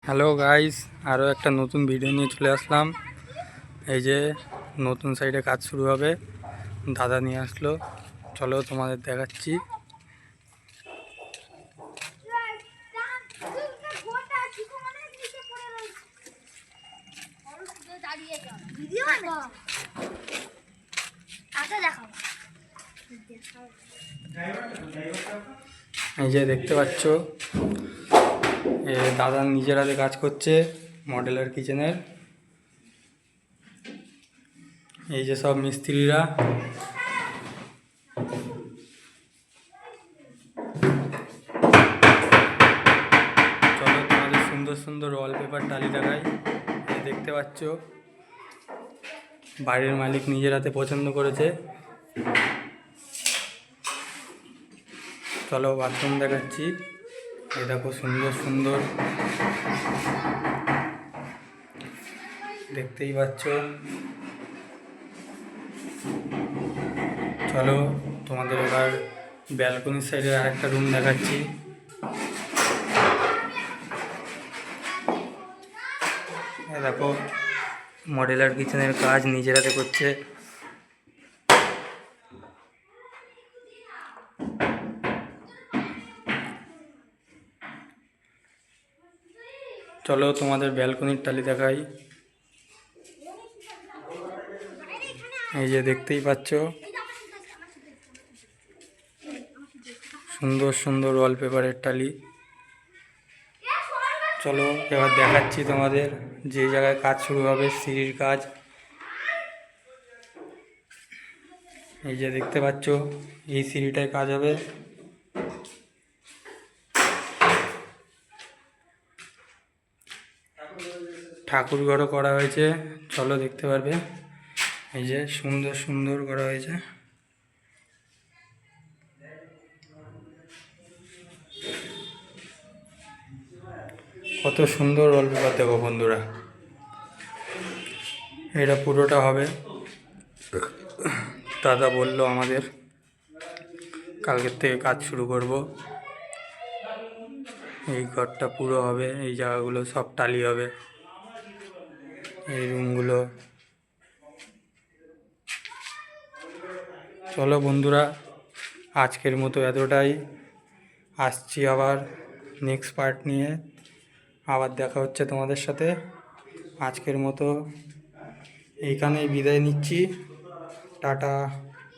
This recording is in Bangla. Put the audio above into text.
হ্যালো গাইস, আরও একটা নতুন ভিডিও নিয়ে চলে আসলাম। এই যে নতুন সাইডে কাজ শুরু হবে, দাদা নিয়ে আসলো। চলো তোমাদের দেখাচ্ছি। এই যে দেখতে পাচ্ছ, দাদা নিজের হাতে কাজ করছে মডেলার কিচেনের। এই যে সব মিস্ত্রিরা, চলো তোমাদের সুন্দর সুন্দর ওয়ালপেপার টালি দেখাই। দেখতে পাচ্ছ বাড়ির মালিক নিজের হাতে পছন্দ করেছে। চলো বাথরুম দেখাচ্ছি। এই দেখো সুন্দর সুন্দর, দেখতেই পাচ্ছ। চলো তোমাদের এবার ব্যালকনির সাইডে আর একটা রুম দেখাচ্ছি। দেখো মডেলার কিচেনের কাজ নিজের হাতে করছে। চলো তোমাদের ব্যালকনির টালি দেখাই। এই যে দেখতেই পাচ্ছ সুন্দর সুন্দর ওয়ালপেপারের টালি। চলো এবার দেখাচ্ছি তোমাদের যে জায়গায় কাজ শুরু হবে, সিঁড়ির কাজ। এই যে দেখতে পাচ্ছ এই সিঁড়িটায় কাজ হবে। ঠাকুর ঘরও করা হয়েছে, চলো দেখতে পারবে। এই যে সুন্দর সুন্দর করা হয়েছে। কত সুন্দর ওয়ালপেপার দেখো বন্ধুরা। এটা পুরোটা হবে, দাদা বললো আমাদের কালকের থেকে কাজ শুরু করব। এই ঘরটা পুরো হবে, এই জায়গাগুলো সব টালি হবে, এই রুমগুলো। চলো বন্ধুরা, আজকের মতো এতটাই। আসছি আবার নেক্সট পার্ট নিয়ে, আবার দেখা হচ্ছে তোমাদের সাথে। আজকের মতো এইখানেই বিদায় নিচ্ছি, টাটা।